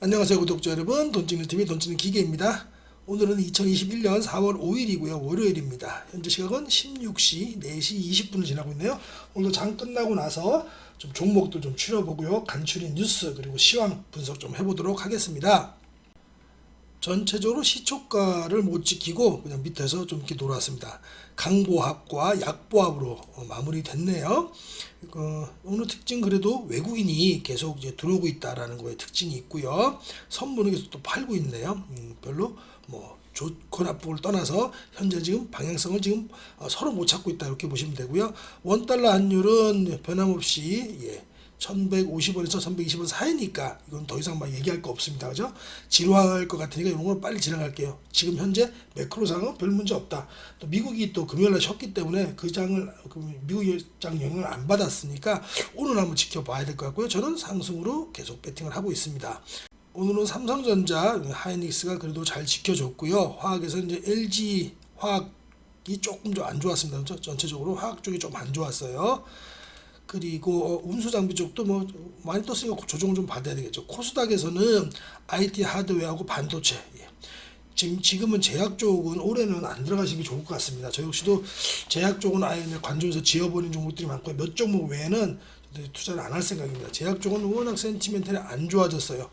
안녕하세요 구독자 여러분, 돈찍는TV 돈찍는기계입니다. 오늘은 2021년 4월 5일이고요 월요일입니다. 현재 시각은 16시 4시 20분을 지나고 있네요. 오늘도 장 끝나고 나서 좀 종목들 좀 추려보고요, 간추린 뉴스 그리고 시황 분석 좀 해보도록 하겠습니다. 전체적으로 시초가를 못 지키고 그냥 밑에서 좀 이렇게 놀았습니다. 강보합과 약보합으로 마무리됐네요. 오늘 특징 그래도 외국인이 계속 이제 들어오고 있다라는 거에 특징이 있고요. 선물은 계속 또 팔고 있네요. 별로 뭐 좋고 나쁘고를 떠나서 현재 지금 방향성을 지금 서로 못 찾고 있다 이렇게 보시면 되고요. 원달러 환율은 변함없이 1150원에서 1120원 사이니까 이건 더 이상 막 얘기할 거 없습니다. 그죠? 지루할 것 같으니까 이런 걸 빨리 지나갈게요. 지금 현재 매크로상은 별 문제 없다. 또 미국이 또 금요일날 쉬었기 때문에 그 미국 장 영향을 안 받았으니까 오늘 한번 지켜봐야 될 것 같고요. 저는 상승으로 계속 배팅을 하고 있습니다. 오늘은 삼성전자, 하이닉스가 그래도 잘 지켜줬고요. 화학에서 이제 LG 화학이 조금 좀 안 좋았습니다. 그렇죠? 전체적으로 화학 쪽이 좀 안 좋았어요. 그리고 운수 장비 쪽도 뭐 많이 떴으니까 조정을 좀 받아야 되겠죠. 코스닥에서는 IT 하드웨어하고 반도체. 지금은 제약 쪽은 올해는 안 들어가시는 게 좋을 것 같습니다. 저 역시도 제약 쪽은 아예 관점에서 지어버린 종목들이 많고 몇 종목 외에는 투자를 안 할 생각입니다. 제약 쪽은 워낙 센티멘탈이 안 좋아졌어요.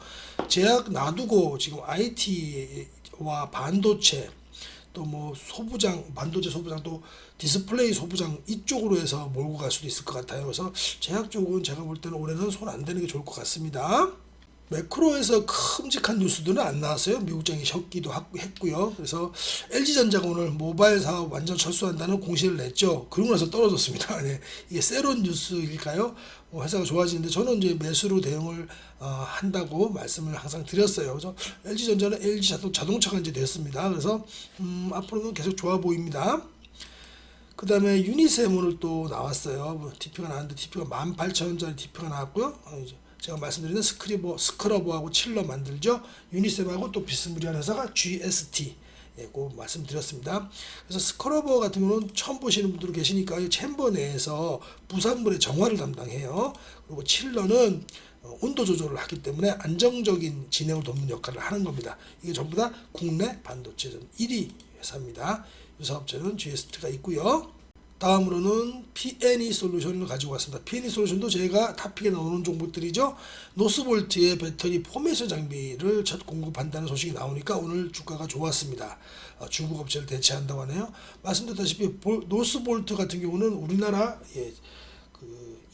제약 놔두고 지금 IT와 반도체 또 뭐 소부장, 반도체 소부장, 또 디스플레이 소부장 이쪽으로 해서 몰고 갈 수도 있을 것 같아요. 그래서 제약 쪽은 제가 볼 때는 올해는 손 안 대는 게 좋을 것 같습니다. 매크로에서 큼직한 뉴스들은 안 나왔어요. 미국장이 쉬었기도 했고요. 그래서 LG전자가 오늘 모바일 사업 완전 철수한다는 공시를 냈죠. 그러고 나서 떨어졌습니다. 네. 이게 세론 뉴스일까요? 회사가 좋아지는데 저는 이제 매수로 대응을 한다고 말씀을 항상 드렸어요. 그래서 LG전자는 LG 자동차가 이제 됐습니다. 그래서 앞으로는 계속 좋아 보입니다. 그 다음에 유니셈 오늘 또 나왔어요. TP가 나왔는데 TP가 18,000원짜리 TP가 나왔고요. 제가 말씀드리는 스크러버하고 칠러 만들죠. 유니셈하고 또 비스무리한 회사가 GST. 고 말씀드렸습니다. 그래서 스크러버 같은 경우는 처음 보시는 분들 계시니까 이 챔버 내에서 부산물의 정화를 담당해요. 그리고 칠러는 온도 조절을 하기 때문에 안정적인 진행을 돕는 역할을 하는 겁니다. 이게 전부 다 국내 반도체전 1위 회사입니다. 이 사업체는 GST가 있고요. 다음으로는 P&E 솔루션을 가지고 왔습니다. P&E 솔루션도 제가 탑픽에 나오는 종목들이죠. 노스볼트의 배터리 포메이션 장비를 첫 공급한다는 소식이 나오니까 오늘 주가가 좋았습니다. 중국 업체를 대체한다고 하네요. 말씀드렸다시피 노스볼트 같은 경우는 우리나라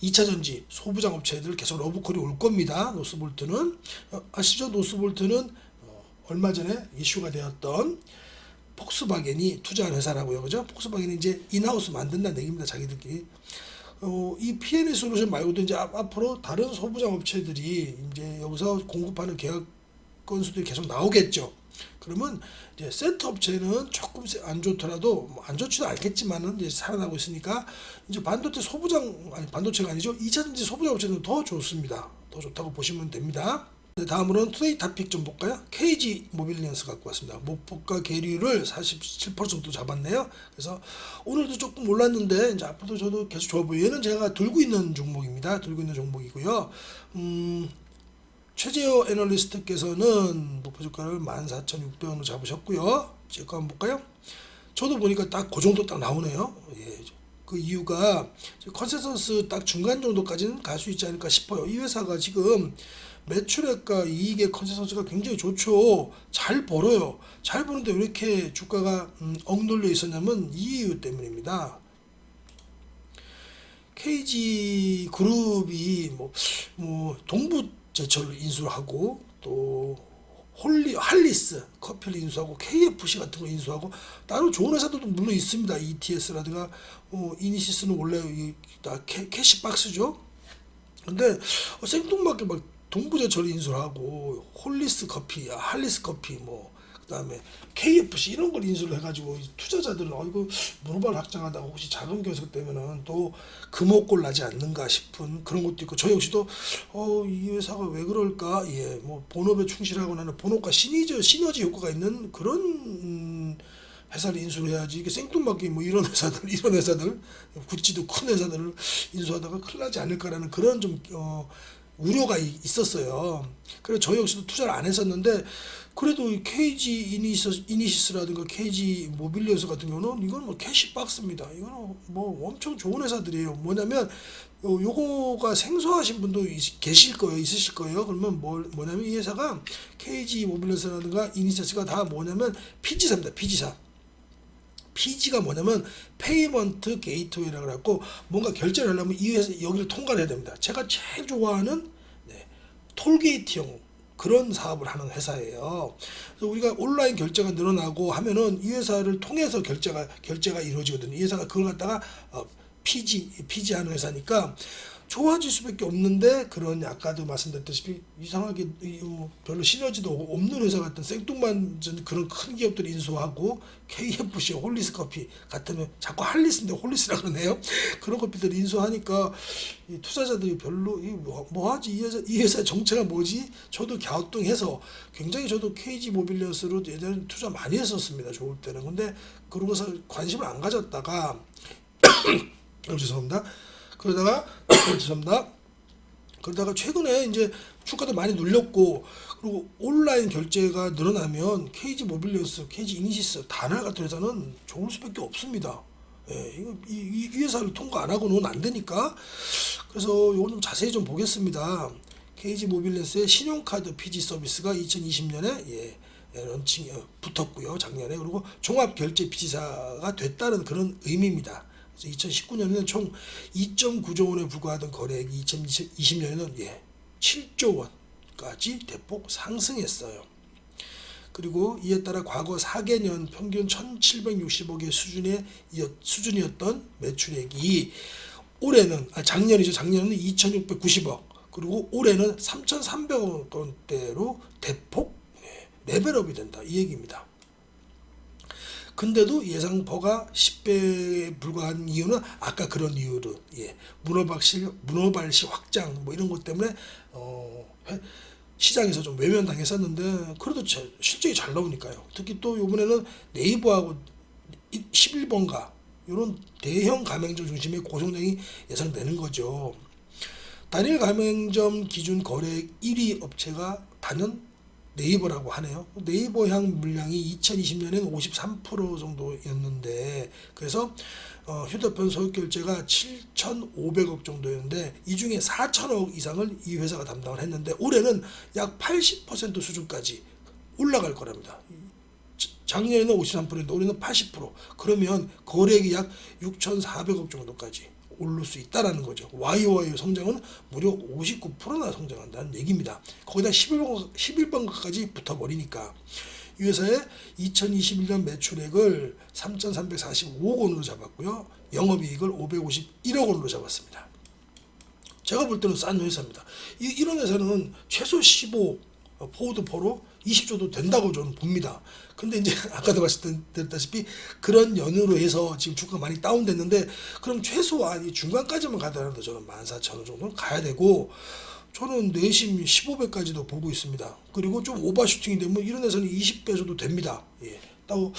2차전지 소부장 업체들 계속 러브콜이 올 겁니다. 노스볼트는 아시죠? 노스볼트는 얼마 전에 이슈가 되었던 폭스바겐이 투자한 회사라고요. 그죠? 폭스바겐이 이제 인하우스 만든다는 얘기입니다. 자기들끼리. 이 P&E 솔루션 말고도 이제 앞으로 다른 소부장 업체들이 이제 여기서 공급하는 계약 건수들이 계속 나오겠죠. 그러면 이제 세트 업체는 조금 안 좋더라도 안 좋지도 않겠지만은 이제 살아나고 있으니까 이제 반도체가 아니죠. 2차전지 소부장 업체는 더 좋습니다. 더 좋다고 보시면 됩니다. 다음으로는 투데이 탑픽 좀 볼까요? KG 모빌리언스 갖고 왔습니다. 목표가 계류를 47% 정도 잡았네요. 그래서 오늘도 조금 올랐는데 이제 앞으로도 저도 계속 좋아 보여요. 얘는 제가 들고 있는 종목입니다. 들고 있는 종목이고요. 최재호 애널리스트께서는 목표 주가를 14,600원으로 잡으셨고요. 제 거 한번 볼까요? 저도 보니까 딱 그 정도 딱 나오네요. 그 이유가 컨센서스 딱 중간 정도까지는 갈 수 있지 않을까 싶어요. 이 회사가 지금 매출액과 이익의 컨센서스가 굉장히 좋죠. 잘 벌어요. 잘 버는데 왜 이렇게 주가가 엉돌려 있었냐면 이 이유 때문입니다. KG 그룹이 뭐 동부제철을 인수하고 또 할리스 커피를 인수하고 KFC 같은 거 인수하고 따로 좋은 회사들도 물론 있습니다. ETS라든가 이니시스는 원래 캐시박스죠. 근데 생뚱맞게 막 동부제철 인수하고 홀리스 커피, 할리스 커피 그다음에 KFC 이런 걸 인수를 해가지고 투자자들은 이거 문어발 확장하다가 혹시 자금 교섭 되면은 또 금옥골 나지 않는가 싶은 그런 것도 있고 저 역시도 이 회사가 왜 그럴까 본업에 충실하고 나는 본업과 시너지 효과가 있는 그런 회사를 인수를 해야지 이게 생뚱맞게 이런 회사들 구찌도 큰 회사들을 인수하다가 큰일 나지 않을까라는 그런 좀 우려가 있었어요. 그래서 저 역시도 투자를 안 했었는데 그래도 이 KG 이니시스라든가 KG 모빌리어스 같은 경우는 이건 뭐 캐시박스입니다. 이거는 뭐 엄청 좋은 회사들이에요. 뭐냐면 요거가 생소하신 분도 계실 거예요, 있으실 거예요. 그러면 뭐냐면 이 회사가 KG 모빌리어스라든가 이니시스가 다 뭐냐면 PG사입니다. PG사. PG가 뭐냐면 페이먼트 게이트웨이라고 해갖고 뭔가 결제를 하려면 이 회사 여기를 통과를 해야 됩니다. 제가 제일 좋아하는 톨게이트형 그런 사업을 하는 회사예요. 그래서 우리가 온라인 결제가 늘어나고 하면은 이 회사를 통해서 결제가 이루어지거든요. 이 회사가 그걸 갖다가 PG 하는 회사니까 좋아질 수밖에 없는데 그런 아까도 말씀드렸다시피 이상하게 별로 시너지도 없는 회사 같은 생뚱맞은 그런 큰 기업들이 인수하고 KFC, 홀리스 커피 같으면 자꾸 할리스인데 홀리스라 그러네요. 그런 커피들이 인수하니까 이 투자자들이 별로 뭐하지 이 회사 정체가 뭐지? 저도 갸우뚱해서 굉장히 저도 KG 모빌리언스로 예전에 투자 많이 했었습니다. 좋을 때는. 근데 그런 것을 관심을 안 가졌다가 죄송합니다. 그러다가 죄송합니다. 그러다가 최근에 이제 주가도 많이 눌렸고 그리고 온라인 결제가 늘어나면 KG 모빌리언스, KG 이니시스, 다날 같은 회사는 좋을 수밖에 없습니다. 예, 이 회사를 통과 안 하고는 안 되니까. 그래서 이거 좀 자세히 좀 보겠습니다. KG 모빌리언스의 신용카드 PG 서비스가 2020년에 런칭 붙었고요. 작년에. 그리고 종합결제 PG사가 됐다는 그런 의미입니다. 2019년에는 총 2.9조 원에 불과하던 거래액이 2020년에는 7조 원까지 대폭 상승했어요. 그리고 이에 따라 과거 4개년 평균 1,760억의 수준이었던 매출액이 작년은 2,690억 그리고 올해는 3,300억 원대로 대폭 레벨업이 된다 이 얘기입니다. 근데도 예상퍼가 10배에 불과한 이유는 아까 그런 이유로 문어발시 확장 뭐 이런 것 때문에 시장에서 좀 외면당했었는데 그래도 실적이 잘 나오니까요. 특히 또 이번에는 네이버하고 11번가 이런 대형 가맹점 중심의 고성장이 예상되는 거죠. 단일 가맹점 기준 거래액 1위 업체가 단연 네이버라고 하네요. 네이버향 물량이 2020년에는 53% 정도였는데 그래서 휴대폰 소액 결제가 7,500억 정도였는데 이 중에 4,000억 이상을 이 회사가 담당을 했는데 올해는 약 80% 수준까지 올라갈 거랍니다. 작년에는 53%인데 올해는 80%. 그러면 거래액이 약 6,400억 정도까지 오를 수 있다라는 거죠. YOY 성장은 무려 59%나 성장한다는 얘기입니다. 거기다 11번가까지 붙어버리니까 이 회사의 2021년 매출액을 3,345억 원으로 잡았고요. 영업이익을 551억 원으로 잡았습니다. 제가 볼 때는 싼 회사입니다. 이런 회사는 최소 15 포워드 포로 20조도 된다고 저는 봅니다. 근데 이제 아까도 말씀드렸다시피 그런 연유로 해서 지금 주가가 많이 다운됐는데 그럼 최소한 이 중간까지만 가더라도 저는 14,000원 정도는 가야 되고 저는 내심 15배까지도 보고 있습니다. 그리고 좀 오버슈팅이 되면 이런 데서는 20배 정도 됩니다. 또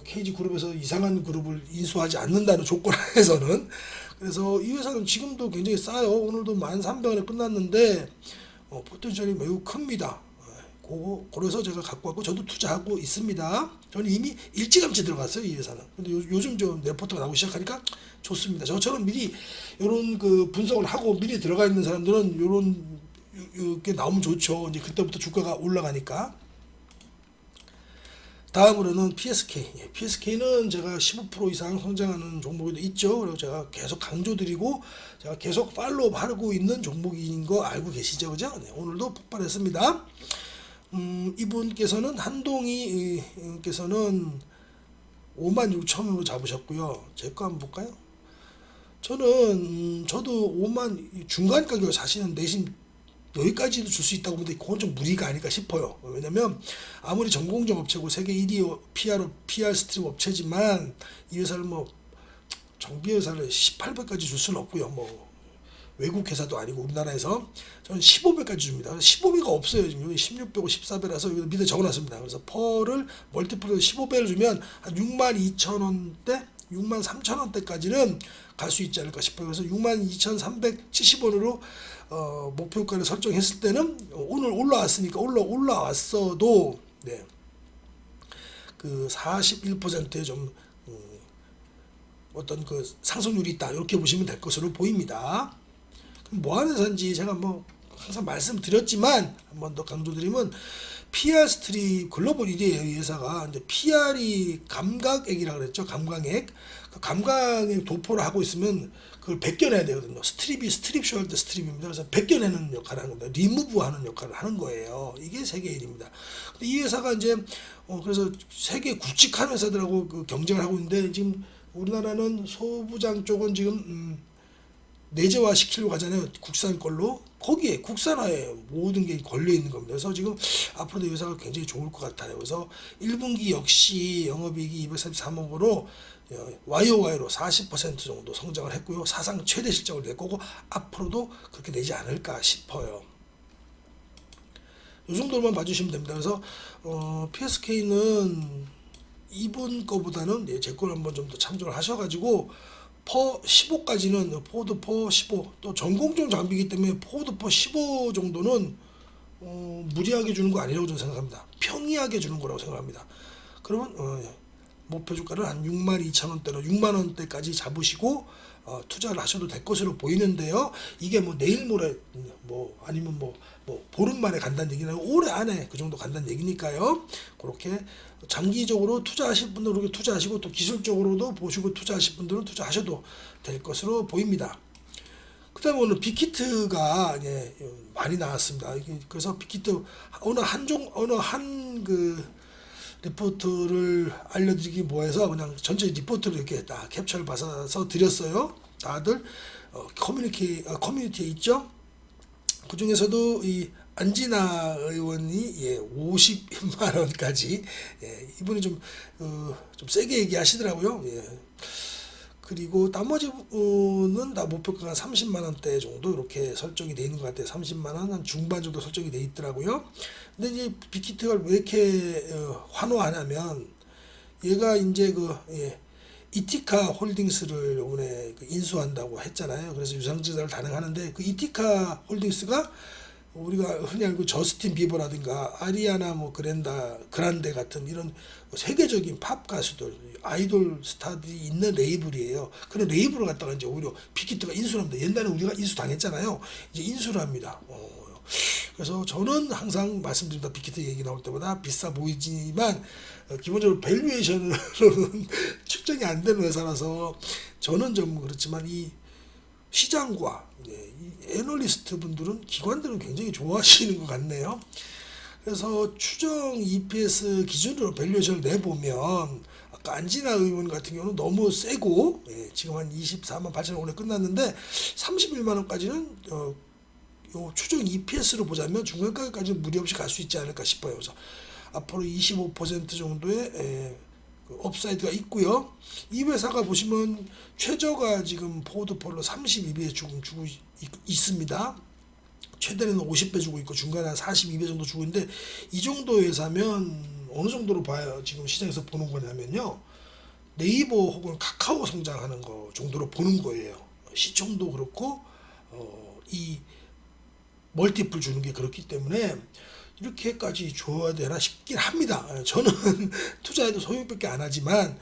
KG그룹에서 이상한 그룹을 인수하지 않는다는 조건에서는 그래서 이 회사는 지금도 굉장히 싸요. 오늘도 13,000원에 끝났는데 포텐셜이 매우 큽니다. 그래서 제가 갖고 왔고 저도 투자하고 있습니다. 저는 이미 일찌감치 들어갔어요 이 회사는. 근데 요즘 좀 레포트가 나오기 시작하니까 좋습니다. 저처럼 미리 이런 그 분석을 하고 미리 들어가 있는 사람들은 이런 게 나오면 좋죠. 이제 그때부터 주가가 올라가니까. 다음으로는 PSK. PSK는 제가 15% 이상 성장하는 종목이 있죠. 그리고 제가 계속 강조드리고 제가 계속 팔로우 하고 있는 종목인 거 알고 계시죠, 그죠? 오늘도 폭발했습니다. 이분께서는 한동희께서는 56,000원으로 잡으셨고요. 제 거 한번 볼까요? 저도 5만 중간 가격을 사시는 대신 여기까지도 줄 수 있다고 보는데 그건 좀 무리가 아닐까 싶어요. 왜냐면 아무리 전공정 업체고 세계 1위 PR 스트립 업체지만 이 회사를 정비 회사를 18배까지 줄 수는 없고요. 외국 회사도 아니고 우리나라에서 저는 15배까지 줍니다. 15배가 없어요. 지금 여기 16배고 14배라서 여기 밑에 적어놨습니다. 그래서 펄을 멀티플로 15배를 주면 한 62,000원대 63,000원대까지는 갈 수 있지 않을까 싶어요. 그래서 62,370원으로 목표가를 설정했을 때는 오늘 올라왔으니까 올라왔어도 네, 그 41%의 좀 어떤 그 상승률이 있다 이렇게 보시면 될 것으로 보입니다. 그럼 뭐 하는 회사인지 제가 뭐 항상 말씀드렸지만 한 번 더 강조드리면 PR 스트립 글로벌 1위에요. 이 회사가 이제 PR이 감각액이라고 그랬죠. 감각액. 그 감각액 도포를 하고 있으면 그걸 벗겨내야 되거든요. 스트립쇼 할 때 스트립입니다. 그래서 벗겨내는 역할을 하는 겁니다. 리무브 하는 역할을 하는 거예요. 이게 세계 1위입니다. 근데 이 회사가 이제 그래서 세계 굵직한 회사들하고 그 경쟁을 하고 있는데 지금 우리나라는 소부장 쪽은 지금 내재화 시키려고 하잖아요. 국산 걸로. 거기에 국산화에 모든 게 걸려 있는 겁니다. 그래서 지금 앞으로도 이 회사가 굉장히 좋을 것 같아요. 그래서 1분기 역시 영업이익이 243억으로 YOY로 40% 정도 성장을 했고요. 사상 최대 실적을 낼 거고 앞으로도 그렇게 내지 않을까 싶어요. 이 정도만 봐주시면 됩니다. 그래서 PSK는 이번 거보다는 제 걸 한번 좀 더 참조를 하셔가지고 퍼 15까지는 포드 퍼 15, 또 전공정 장비이기 때문에 포드 퍼 15 정도는 무리하게 주는 거 아니라고 저는 생각합니다. 평이하게 주는 거라고 생각합니다. 그러면 목표 주가를 한 62,000원대로 6만원대까지 잡으시고 투자를 하셔도 될 것으로 보이는데요. 이게 뭐 내일 모레 뭐 아니면 뭐 보름 만에 간다는 얘기는 올해 안에 그 정도 간다는 얘기니까요. 그렇게 장기적으로 투자하실 분들은 그렇게 투자하시고 또 기술적으로도 보시고 투자하실 분들은 투자하셔도 될 것으로 보입니다. 그다음에 오늘 빅히트가 많이 나왔습니다. 그래서 빅히트 어느 한 그 리포트를 알려드리기 뭐해서 그냥 전체 리포트를 이렇게 다 캡처를 받아서 드렸어요. 다들 커뮤니티에 있죠. 그 중에서도 이 안진아 의원이 50만 원까지 이분이 좀 세게 얘기하시더라고요. 그리고 나머지는 다 목표가가 30만 원대 정도 이렇게 설정이 돼 있는 것 같아요. 30만 원 한 중반 정도 설정이 돼 있더라고요. 근데 이제 빅히트가 왜 이렇게 환호하냐면 얘가 이제 이티카 홀딩스를 이번에 인수한다고 했잖아요. 그래서 유상증자를 단행하는데 그 이티카 홀딩스가 우리가 흔히 알고 저스틴 비버라든가 아리아나 그란데 같은 이런 세계적인 팝 가수들, 아이돌 스타들이 있는 레이블이에요. 그런 레이블을 갖다가 이제 오히려 빅히트가 인수를 합니다. 옛날에 우리가 인수 당했잖아요. 이제 인수를 합니다. 그래서 저는 항상 말씀드립니다. 빅히트 얘기 나올 때마다 비싸 보이지만 기본적으로 밸류에이션으로는 측정이 안 되는 회사라서 저는 좀 그렇지만 이 시장과 이 애널리스트 분들은 기관들은 굉장히 좋아하시는 것 같네요. 그래서 추정 EPS 기준으로 밸류에이션을 내보면 아까 안진아 의원 같은 경우는 너무 세고 지금 한 24만 8천 원에 끝났는데 31만 원까지는 요 추정 EPS로 보자면 중간 가격까지는 무리 없이 갈 수 있지 않을까 싶어요. 그래서 앞으로 25% 정도의 업사이드가 있고요. 이 회사가 보시면 최저가 지금 포드폴로 32배 주고 있습니다. 최대는 50배 주고 있고 중간에 한 42배 정도 주고 있는데 이 정도 회사면 어느 정도로 봐요? 지금 시장에서 보는 거냐면요. 네이버 혹은 카카오 성장하는 거 정도로 보는 거예요. 시총도 그렇고 이 멀티플 주는 게 그렇기 때문에 이렇게까지 줘야 되나 싶긴 합니다. 저는 투자해도 소용밖에 안 하지만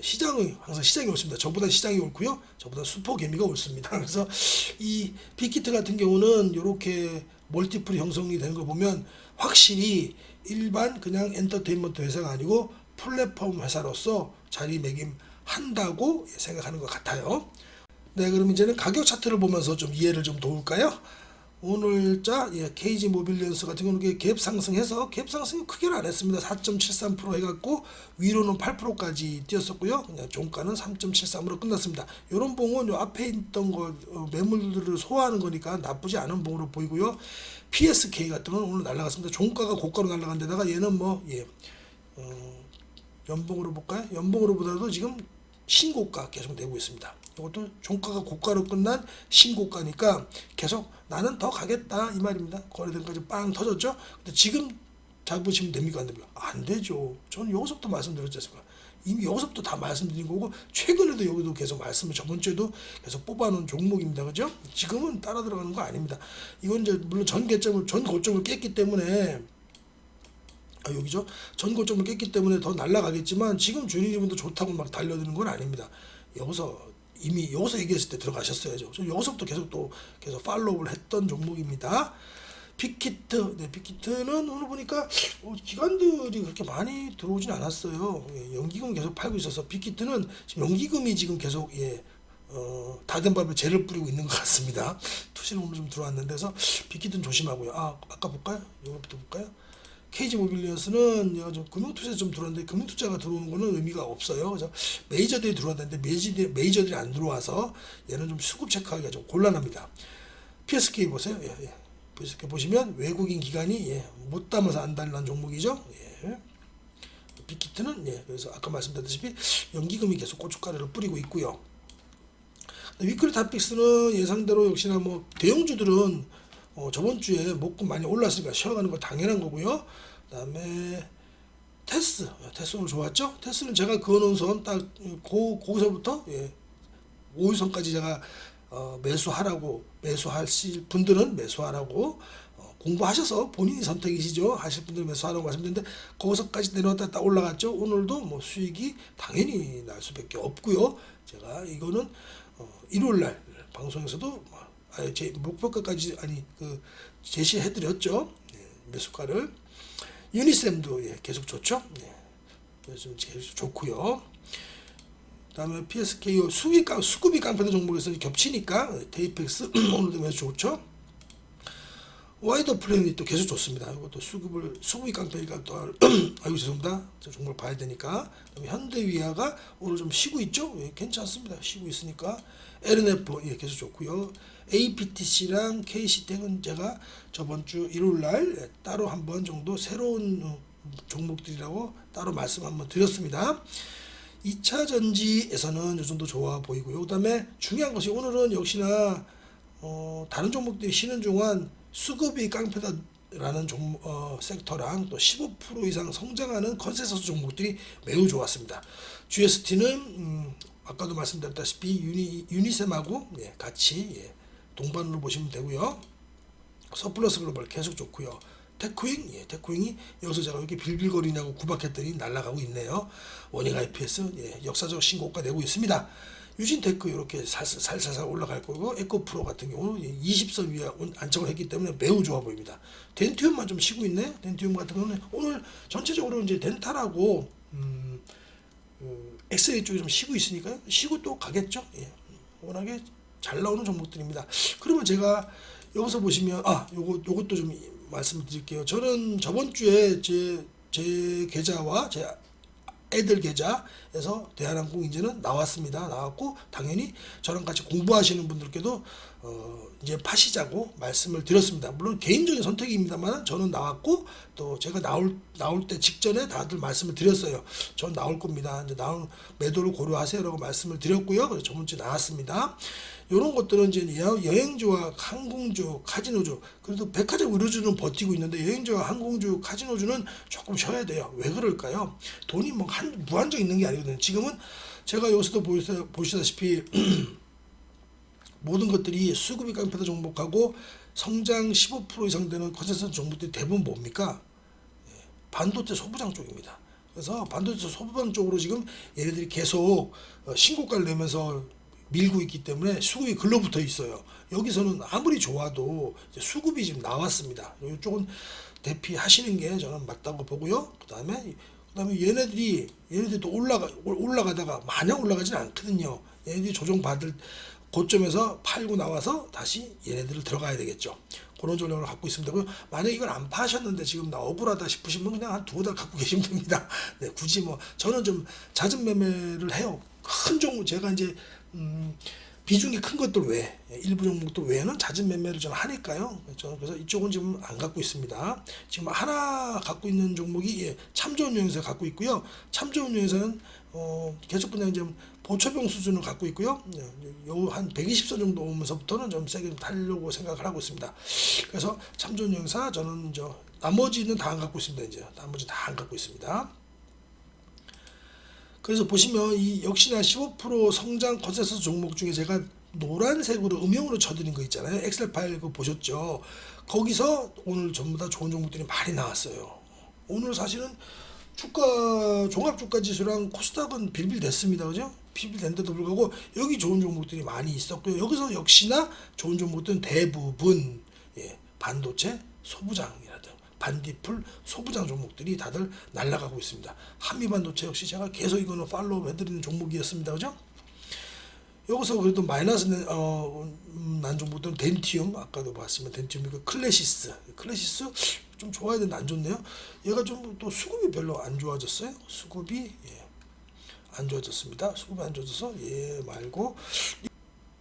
시장은 항상 시장이 옳습니다. 저보다 시장이 옳고요. 저보다 슈퍼개미가 옳습니다. 그래서 이 빅히트 같은 경우는 이렇게 멀티플 형성이 되는 걸 보면 확실히 일반 그냥 엔터테인먼트 회사가 아니고 플랫폼 회사로서 자리매김한다고 생각하는 것 같아요. 네, 그럼 이제는 가격 차트를 보면서 좀 이해를 좀 도울까요? 오늘자 KG 모빌리언스 같은 경우는 갭 상승해서 갭 상승이 크게는 안 했습니다. 4.73% 해갖고 위로는 8%까지 뛰었었고요. 그냥 종가는 3.73으로 끝났습니다. 이런 봉은 요 앞에 있던 거 매물들을 소화하는 거니까 나쁘지 않은 봉으로 보이고요. PSK 같은 건 오늘 날라갔습니다. 종가가 고가로 날라간 데다가 얘는 연봉으로 볼까요? 연봉으로보다도 지금 신고가 계속 내고 있습니다. 이것도 종가가 고가로 끝난 신고가니까 계속 나는 더 가겠다 이 말입니다. 거래된까지 빵 터졌죠. 근데 지금 잡으시면 됩니까 안 됩니까? 안 되죠. 저는 여기서부터 말씀드렸지 않습니까? 이미 여기서부터 다 말씀드린 거고, 최근에도 여기도 계속 말씀을 저번 주에도 계속 뽑아놓은 종목입니다. 그죠? 지금은 따라 들어가는 거 아닙니다. 이건 이제 물론 전 고점을 깼기 때문에, 여기죠. 전 고점을 깼기 때문에 더 날아가겠지만, 지금 주인님도 좋다고 막 달려드는 건 아닙니다. 이미 여기서 얘기했을 때 들어가셨어야죠. 여기서부터 계속 팔로우를 했던 종목입니다. 빅히트, 네, 빅히트는 오늘 보니까 기관들이 그렇게 많이 들어오진 않았어요. 연기금 계속 팔고 있어서 빅히트는 지금 연기금이 지금 계속 다 된 밥에 재를 뿌리고 있는 것 같습니다. 투시는 오늘 좀 들어왔는데, 그래서 빅히트는 조심하고요. 아까 볼까요? 이거부터 볼까요? KG 모빌리언스는 얘가 좀 금융투자에 좀 들어왔는데, 금융투자가 들어오는 거는 의미가 없어요. 그래서 메이저들이 들어왔는데 메이저들이 안 들어와서 얘는 좀 수급 체크하기가 좀 곤란합니다. PSK 보세요. PSK 보시면 외국인 기관이 못 담아서 안 달란 종목이죠. 빅히트는 그래서 아까 말씀드렸다시피 연기금이 계속 고춧가루를 뿌리고 있고요. 위클리 탑픽스는 예상대로 역시나 뭐 대형주들은 저번 주에 목금 많이 올랐으니까 쉬어가는 거 당연한 거고요. 그다음에 테스 오늘 좋았죠? 테스는 제가 그어놓은 선 딱 거기서부터 5일선까지 제가 매수하실 분들은 매수하라고 공부하셔서 본인이 선택이시죠. 하실 분들은 매수하라고 말씀드렸는데, 거기서까지 내려왔다 딱 올라갔죠. 오늘도 뭐 수익이 당연히 날 수밖에 없고요. 제가 이거는 일요일날 방송에서도 제 목표가까지 제시해드렸죠. 매수가를. 유니셈도 계속 좋죠. 요즘 계속 좋고요. 다음에 PSK 수급이 깡패된 종목에서 겹치니까 데이펙스 오늘도 매수 좋죠. 와이더 플랜이 또 계속 좋습니다. 이것도 수급이 깡패니까 또 아이고 죄송합니다. 종목을 봐야 되니까. 그다음에 현대위아가 오늘 좀 쉬고 있죠. 괜찮습니다. 쉬고 있으니까. LNF 계속 좋고요. APTC랑 KC텍은 제가 저번 주 일요일날 따로 한번 정도 새로운 종목들이라고 따로 말씀 한번 드렸습니다. 2차 전지에서는 이 정도 좋아 보이고요. 그 다음에 중요한 것이 오늘은 역시나 다른 종목들이 쉬는 동안 수급이 깡패다라는 섹터랑 또 15% 이상 성장하는 컨센서스 종목들이 매우 좋았습니다. GST는 아까도 말씀드렸다시피 유니셈하고 같이 동반으로 보시면 되고요. 서플러스 글로벌 계속 좋고요. 테크윙이 여기서 제가 이렇게 빌빌거리냐고 구박했더니 날아가고 있네요. 원익 IPS 역사적 신고가 내고 있습니다. 유진테크 이렇게 살살 올라갈 거고, 에코프로 같은 경우는 20선 위에 안착을 했기 때문에 매우 좋아 보입니다. 덴티움만 좀 쉬고 있네. 덴티움 같은 경우는 오늘 전체적으로 이제 덴탈하고 엑스레이 쪽이 좀 쉬고 있으니까요. 쉬고 또 가겠죠. 워낙에 잘 나오는 종목들입니다. 그러면 제가 여기서 보시면 요것도 좀 말씀을 드릴게요. 저는 저번 주에 제 계좌와 제 애들 계좌에서 대한항공 이제는 나왔고, 당연히 저랑 같이 공부하시는 분들께도 이제 파시자고 말씀을 드렸습니다. 물론 개인적인 선택입니다만 저는 나왔고, 또 제가 나올 때 직전에 다들 말씀을 드렸어요. 전 나올 겁니다. 이제 매도를 고려하세요라고 말씀을 드렸고요. 그래서 저번 주에 나왔습니다. 이런 것들은 이제 여행주와 항공주, 카지노주, 그래도 백화점 의료주는 버티고 있는데 여행주와 항공주, 카지노주는 조금 쉬어야 돼요. 왜 그럴까요? 돈이 뭐 무한정 있는 게 아니거든요. 지금은 제가 여기서도 보시다시피 모든 것들이 수급이 깡패다 종목하고 성장 15% 이상 되는 컨센서스 종목들이 대부분 뭡니까? 반도체 소부장 쪽입니다. 그래서 반도체 소부장 쪽으로 지금 얘네들이 계속 신고가를 내면서 밀고 있기 때문에 수급이 글러붙어 있어요. 여기서는 아무리 좋아도 수급이 지금 나왔습니다. 이쪽은 대피하시는 게 저는 맞다고 보고요. 그다음에 얘네들이 또 올라가다가 마냥 올라가진 않거든요. 얘네들이 조정받을 고점에서 팔고 나와서 다시 얘네들을 들어가야 되겠죠. 그런 전략을 갖고 있습니다. 만약 이걸 안 파셨는데 지금 나 억울하다 싶으시면 그냥 한 2달 갖고 계시면 됩니다. 굳이 저는 좀 잦은 매매를 해요. 큰 종목 제가 이제 비중이 큰 것들 외에 일부 종목들 외에는 잦은 매매를 저는 하니까요. 저는 그래서 이쪽은 지금 안 갖고 있습니다. 지금 하나 갖고 있는 종목이 참좋은 여행사 갖고 있고요. 참좋은 여행사는 계속 그냥 좀 보초병 수준을 갖고 있고요. 한 120선 정도 오면서부터는 좀 세게 타려고 생각을 하고 있습니다. 그래서 참좋은 여행사 저는 나머지는 다 안 갖고 있습니다. 이제 나머지 다 안 갖고 있습니다. 그래서 보시면 이 역시나 15% 성장 컨센서스 종목 중에 제가 노란색으로 음영으로 쳐드린 거 있잖아요. 엑셀 파일 그거 보셨죠? 거기서 오늘 전부 다 좋은 종목들이 많이 나왔어요. 오늘 사실은 주가 종합주가 지수랑 코스닥은 빌빌 됐습니다. 그죠? 빌빌 된데도 불구하고 여기 좋은 종목들이 많이 있었고요. 여기서 역시나 좋은 종목들은 대부분 반도체, 소부장이라든 반디플, 소부장 종목들이 다들 날아가고 있습니다. 한미반도체 역시 제가 계속 이거는 팔로우 해드리는 종목이었습니다. 그죠? 여기서 그래도 마이너스 난 종목들은 덴티움, 아까도 봤으면 덴티움이고 클래시스 좀 좋아야 되는데 안 좋네요. 얘가 좀 또 수급이 별로 안 좋아졌어요. 수급이 안 좋아졌습니다. 수급이 안 좋아져서 얘 말고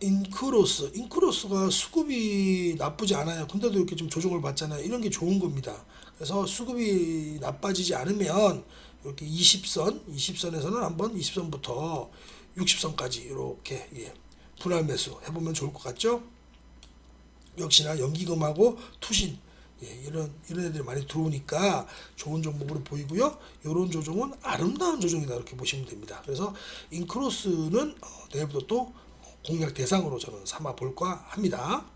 인크로스가 수급이 나쁘지 않아요. 근데도 이렇게 좀 조정을 받잖아요. 이런 게 좋은 겁니다. 그래서 수급이 나빠지지 않으면 이렇게 20선에서는 한번 20선부터 60선까지 이렇게 분할 매수 해보면 좋을 것 같죠? 역시나 연기금하고 투신 이런 애들이 많이 들어오니까 좋은 종목으로 보이고요. 이런 조정은 아름다운 조정이다 이렇게 보시면 됩니다. 그래서 인크로스는 내일부터 또 공략 대상으로 저는 삼아 볼까 합니다.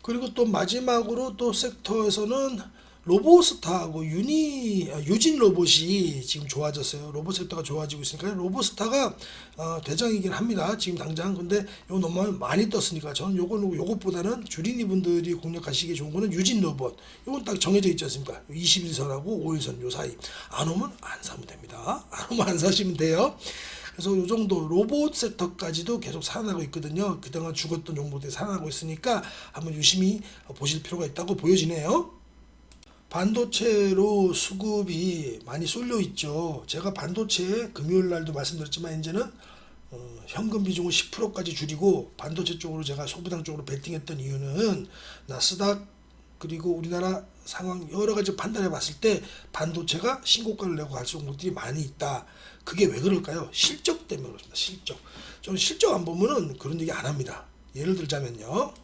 그리고 또 마지막으로 또 섹터에서는 로보스타하고 유진 로봇이 지금 좋아졌어요. 로봇 섹터가 좋아지고 있으니까 로보스타가 대장이긴 합니다. 지금 당장. 근데 요 너무 많이 떴으니까 저는 요것보다는 주린이 분들이 공략하시기 좋은 거는 유진 로봇. 요건 딱 정해져 있지 않습니까? 21선하고 5일선 요 사이. 안 오면 안 사면 됩니다. 안 오면 안 사시면 돼요. 그래서 요 정도 로봇 섹터까지도 계속 살아나고 있거든요. 그동안 죽었던 종목들이 살아나고 있으니까 한번 유심히 보실 필요가 있다고 보여지네요. 반도체로 수급이 많이 쏠려 있죠. 제가 반도체 금요일 날도 말씀드렸지만 이제는 현금 비중을 10%까지 줄이고 반도체 쪽으로 제가 소부장 쪽으로 베팅했던 이유는 나스닥 그리고 우리나라 상황 여러 가지 판단해 봤을 때 반도체가 신고가를 내고 갈 종목들이 많이 있다. 그게 왜 그럴까요? 실적 때문에 그렇습니다. 실적. 저는 실적 안 보면은 그런 얘기 안 합니다. 예를 들자면요.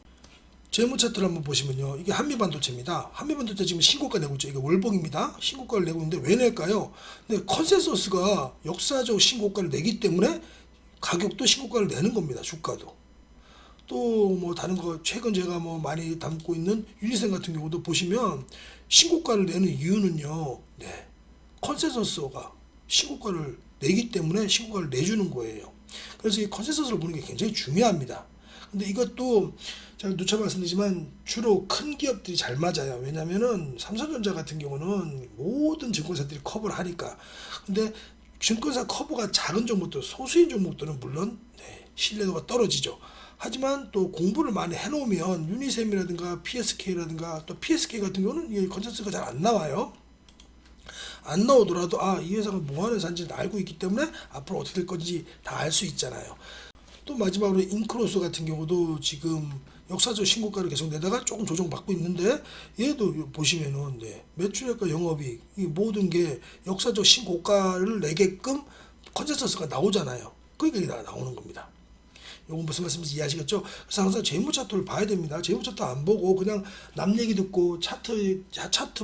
재무 차트를 한번 보시면요. 이게 한미반도체입니다. 한미반도체 지금 신고가 내고 있죠. 이게 월봉입니다. 신고가를 내고 있는데 왜 낼까요? 근데 컨센서스가 역사적 신고가를 내기 때문에 가격도 신고가를 내는 겁니다. 주가도. 또 뭐 다른 거 최근 제가 뭐 많이 담고 있는 유니센 같은 경우도 보시면 신고가를 내는 이유는요. 컨센서스가 신고가를 내기 때문에 신고가를 내주는 거예요. 그래서 이 컨센서스를 보는 게 굉장히 중요합니다. 근데 이것도 제가 누차 말씀드리지만 주로 큰 기업들이 잘 맞아요. 왜냐면은 삼성전자 같은 경우는 모든 증권사들이 커버를 하니까. 근데 증권사 커버가 작은 종목들, 소수인 종목들은 물론 신뢰도가 떨어지죠. 하지만 또 공부를 많이 해놓으면 유니셈이라든가 PSK라든가 또 PSK 같은 경우는 이 컨센서스가 잘 안 나와요. 안 나오더라도 이 회사가 뭐 하는 회사인지 알고 있기 때문에 앞으로 어떻게 될 건지 다 알 수 있잖아요. 또 마지막으로 인크로스 같은 경우도 지금 역사적 신고가를 계속 내다가 조금 조정받고 있는데 얘도 보시면은 매출액과 영업이익 이 모든 게 역사적 신고가를 내게끔 컨센서스가 나오잖아요. 그러니까 이게 나오는 겁니다. 요건 무슨 말씀인지 이해하시겠죠? 그래서 항상 재무 차트를 봐야 됩니다. 재무 차트 안 보고 그냥 남 얘기 듣고 차트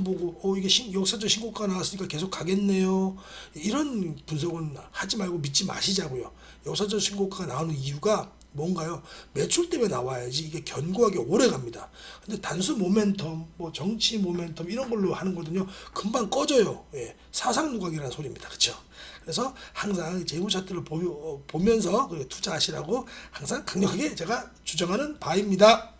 보고 이게 역사적 신고가 나왔으니까 계속 가겠네요. 이런 분석은 하지 말고 믿지 마시자고요. 역사적 신고가가 나오는 이유가 뭔가요? 매출 때문에 나와야지 이게 견고하게 오래 갑니다. 근데 단수 모멘텀, 뭐 정치 모멘텀 이런 걸로 하는 거든요. 금방 꺼져요. 사상 누각이라는 소리입니다. 그렇죠? 그래서 항상 재무 차트를 보면서 투자하시라고 항상 강력하게 제가 주장하는 바입니다.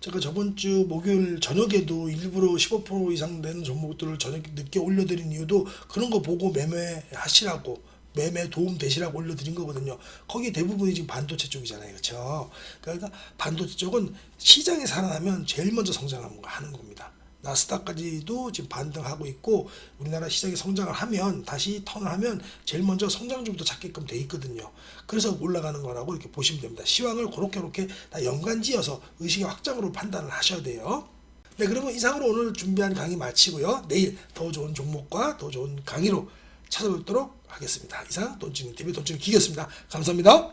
제가 저번 주 목요일 저녁에도 일부러 15% 이상 되는 종목들을 저녁 늦게 올려드린 이유도 그런 거 보고 매매하시라고 매매 도움 되시라고 올려드린 거거든요. 거기 대부분이 지금 반도체 쪽이잖아요. 그렇죠? 그러니까 반도체 쪽은 시장이 살아나면 제일 먼저 성장하는 겁니다. 나스닥까지도 지금 반등하고 있고 우리나라 시장이 성장을 하면 다시 턴을 하면 제일 먼저 성장주부터 찾게끔 돼 있거든요. 그래서 올라가는 거라고 이렇게 보시면 됩니다. 시황을 그렇게 다 연관지어서 의식의 확장으로 판단을 하셔야 돼요. 네, 그러면 이상으로 오늘 준비한 강의 마치고요. 내일 더 좋은 종목과 더 좋은 강의로 찾아뵙도록 하겠습니다. 이상 돈치는 TV 돈치는 기계였습니다. 감사합니다.